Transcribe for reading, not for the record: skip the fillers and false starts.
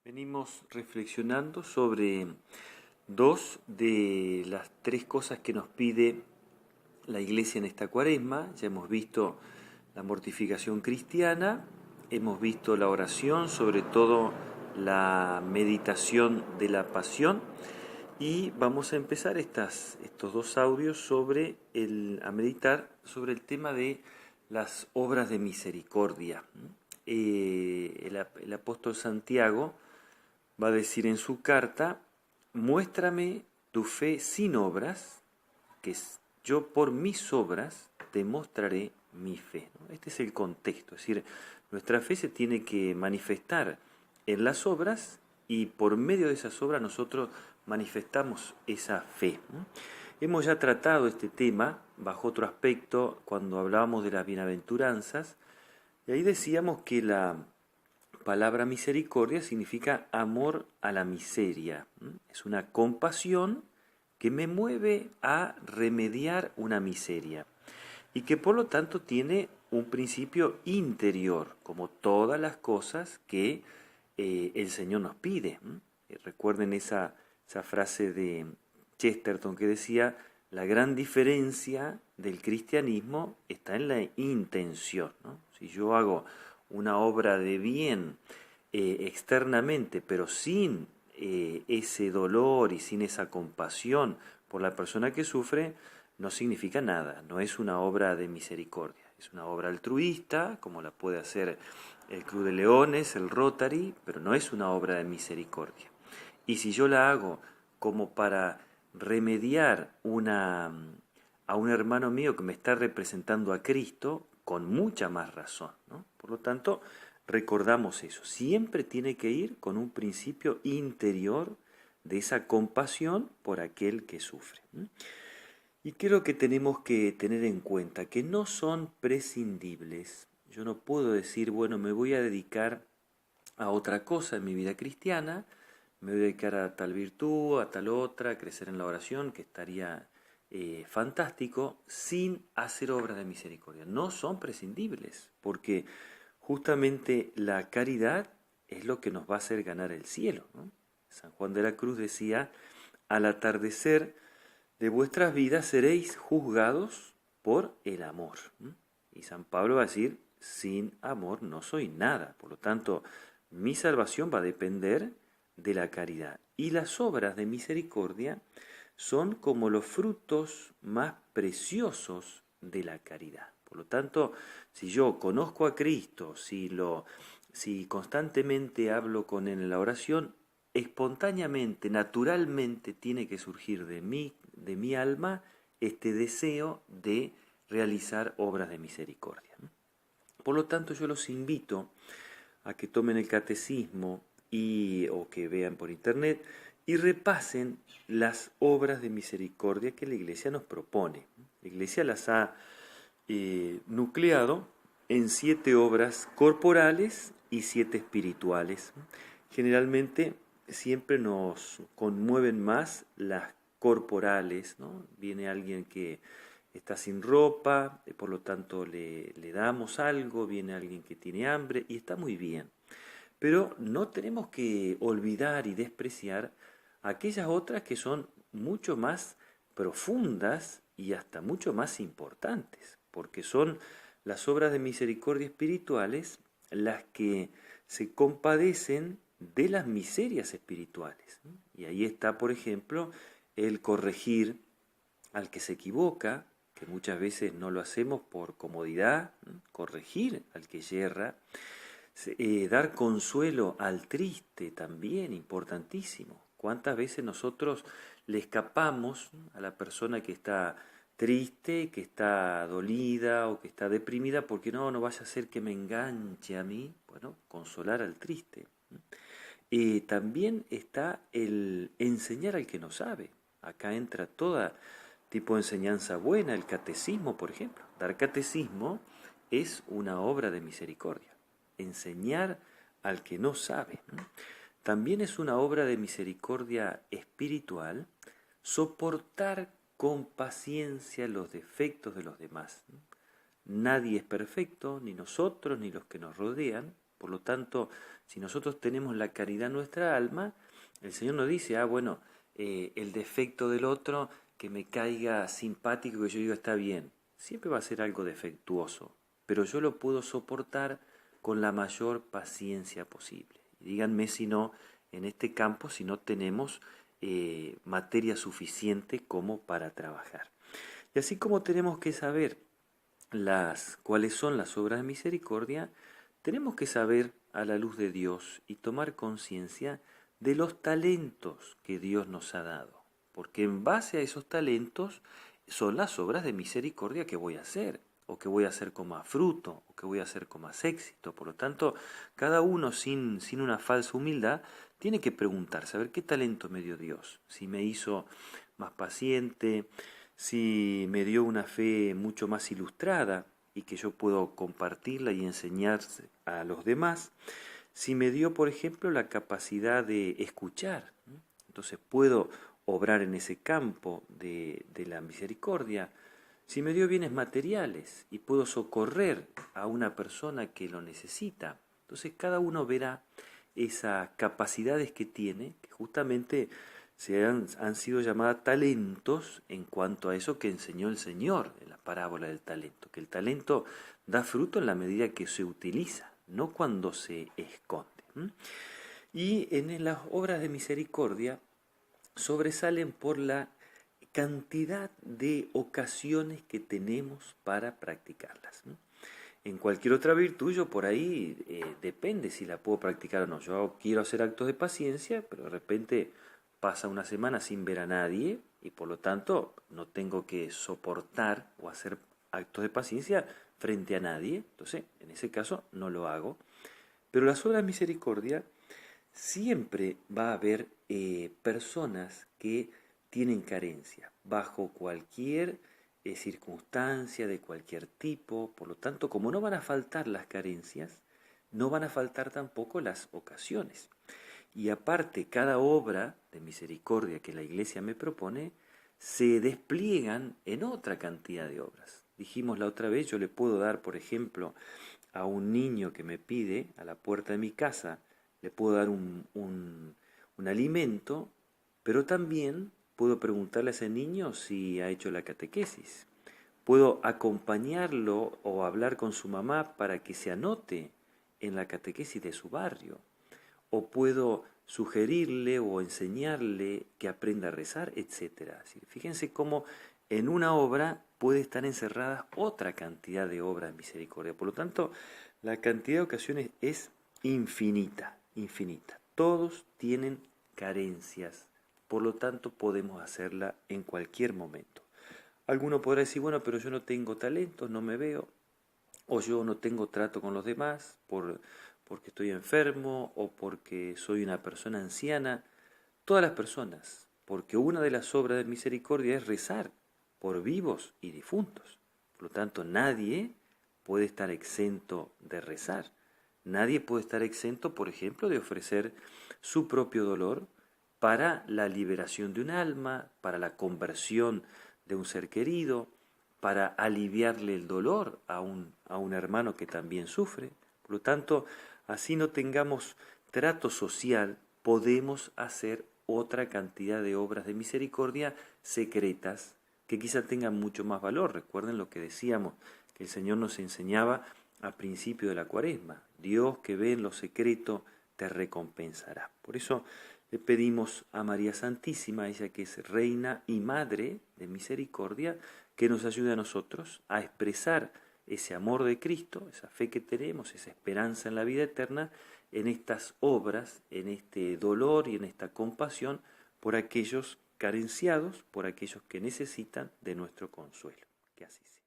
Venimos reflexionando sobre dos de las tres cosas que nos pide la Iglesia en esta Cuaresma. Ya hemos visto la mortificación cristiana, hemos visto la oración, sobre todo la meditación de la pasión, y vamos a empezar estos dos audios a meditar sobre el tema de las obras de misericordia. El apóstol Santiago va a decir en su carta: muéstrame tu fe sin obras, que yo por mis obras te mostraré mi fe. ¿No? Este es el contexto, es decir, nuestra fe se tiene que manifestar en las obras y por medio de esas obras nosotros manifestamos esa fe. ¿No? Hemos ya tratado este tema bajo otro aspecto cuando hablábamos de las bienaventuranzas, y ahí decíamos que la palabra misericordia significa amor a la miseria. Es una compasión que me mueve a remediar una miseria y que por lo tanto tiene un principio interior, como todas las cosas que el Señor nos pide. Recuerden esa frase de Chesterton que decía: la gran diferencia del cristianismo está en la intención, ¿no? Si yo hago una obra de bien externamente, pero sin ese dolor y sin esa compasión por la persona que sufre, no significa nada, no es una obra de misericordia, es una obra altruista, como la puede hacer el Club de Leones, el Rotary, pero no es una obra de misericordia. Y si yo la hago como para remediar a un hermano mío que me está representando a Cristo, con mucha más razón, ¿no? Por lo tanto, recordamos eso. Siempre tiene que ir con un principio interior de esa compasión por aquel que sufre. Y creo que tenemos que tener en cuenta que no son prescindibles. Yo no puedo decir, bueno, me voy a dedicar a otra cosa en mi vida cristiana, me voy a dedicar a tal virtud, a tal otra, a crecer en la oración, que estaría fantástico, sin hacer obras de misericordia. No son prescindibles, porque justamente la caridad es lo que nos va a hacer ganar el cielo, ¿no? San Juan de la Cruz decía: al atardecer de vuestras vidas seréis juzgados por el amor. Y San Pablo va a decir: sin amor no soy nada. Por lo tanto, mi salvación va a depender de la caridad. Y las obras de misericordia son como los frutos más preciosos de la caridad. Por lo tanto, si yo conozco a Cristo, si constantemente hablo con él en la oración, espontáneamente, naturalmente tiene que surgir de mi alma este deseo de realizar obras de misericordia. Por lo tanto, yo los invito a que tomen el catecismo o que vean por internet y repasen las obras de misericordia que la Iglesia nos propone. La Iglesia las ha nucleado en 7 obras corporales y 7 espirituales. Generalmente siempre nos conmueven más las corporales, ¿no? Viene alguien que está sin ropa, por lo tanto le damos algo, viene alguien que tiene hambre y está muy bien. Pero no tenemos que olvidar y despreciar aquellas otras que son mucho más profundas y hasta mucho más importantes, porque son las obras de misericordia espirituales las que se compadecen de las miserias espirituales. Y ahí está, por ejemplo, el corregir al que se equivoca, que muchas veces no lo hacemos por comodidad, corregir al que yerra, dar consuelo al triste también, importantísimo. ¿Cuántas veces nosotros le escapamos a la persona que está triste, que está dolida o que está deprimida, porque no vaya a ser que me enganche a mí? Bueno, consolar al triste. También está el enseñar al que no sabe. Acá entra toda tipo de enseñanza buena, el catecismo, por ejemplo. Dar catecismo es una obra de misericordia. Enseñar al que no sabe. También es una obra de misericordia espiritual soportar con paciencia los defectos de los demás. Nadie es perfecto, ni nosotros, ni los que nos rodean. Por lo tanto, si nosotros tenemos la caridad en nuestra alma, el Señor nos dice, el defecto del otro, que me caiga simpático, que yo diga está bien, siempre va a ser algo defectuoso, pero yo lo puedo soportar con la mayor paciencia posible. Y díganme si no, en este campo, si no tenemos materia suficiente como para trabajar. Y así como tenemos que saber cuáles son las obras de misericordia, tenemos que saber a la luz de Dios y tomar conciencia de los talentos que Dios nos ha dado, porque en base a esos talentos son las obras de misericordia que voy a hacer, o que voy a hacer con más fruto, o que voy a hacer con más éxito. Por lo tanto, cada uno sin una falsa humildad tiene que preguntarse, a ver, ¿qué talento me dio Dios? Si me hizo más paciente, si me dio una fe mucho más ilustrada y que yo puedo compartirla y enseñar a los demás, si me dio, por ejemplo, la capacidad de escuchar, ¿no? Entonces puedo obrar en ese campo de la misericordia. Si me dio bienes materiales y puedo socorrer a una persona que lo necesita, entonces cada uno verá esas capacidades que tiene, que justamente han sido llamadas talentos en cuanto a eso que enseñó el Señor en la parábola del talento, que el talento da fruto en la medida que se utiliza, no cuando se esconde. Y en las obras de misericordia sobresalen por la cantidad de ocasiones que tenemos para practicarlas. En cualquier otra virtud, yo por ahí depende si la puedo practicar o no. Yo quiero hacer actos de paciencia, pero de repente pasa una semana sin ver a nadie y por lo tanto no tengo que soportar o hacer actos de paciencia frente a nadie. Entonces, en ese caso no lo hago. Pero las obras de misericordia siempre va a haber personas que tienen carencia bajo cualquier circunstancia de cualquier tipo. Por lo tanto, como no van a faltar las carencias, no van a faltar tampoco las ocasiones. Y aparte, cada obra de misericordia que la Iglesia me propone se despliegan en otra cantidad de obras. Dijimos la otra vez, yo le puedo dar, por ejemplo, a un niño que me pide a la puerta de mi casa, le puedo dar un alimento, pero también puedo preguntarle a ese niño si ha hecho la catequesis. Puedo acompañarlo o hablar con su mamá para que se anote en la catequesis de su barrio. O puedo sugerirle o enseñarle que aprenda a rezar, etc. Fíjense cómo en una obra puede estar encerrada otra cantidad de obras de misericordia. Por lo tanto, la cantidad de ocasiones es infinita, infinita. Todos tienen carencias, por lo tanto podemos hacerla en cualquier momento. Alguno podrá decir, bueno, pero yo no tengo talentos, no me veo, o yo no tengo trato con los demás porque estoy enfermo o porque soy una persona anciana. Todas las personas, porque una de las obras de misericordia es rezar por vivos y difuntos. Por lo tanto, nadie puede estar exento de rezar. Nadie puede estar exento, por ejemplo, de ofrecer su propio dolor para la liberación de un alma, para la conversión de un ser querido, para aliviarle el dolor a un hermano que también sufre. Por lo tanto, así no tengamos trato social, podemos hacer otra cantidad de obras de misericordia secretas que quizá tengan mucho más valor. Recuerden lo que decíamos, que el Señor nos enseñaba al principio de la Cuaresma. Dios que ve en lo secreto te recompensará. Por eso le pedimos a María Santísima, ella que es Reina y Madre de Misericordia, que nos ayude a nosotros a expresar ese amor de Cristo, esa fe que tenemos, esa esperanza en la vida eterna, en estas obras, en este dolor y en esta compasión por aquellos carenciados, por aquellos que necesitan de nuestro consuelo. Que así sea.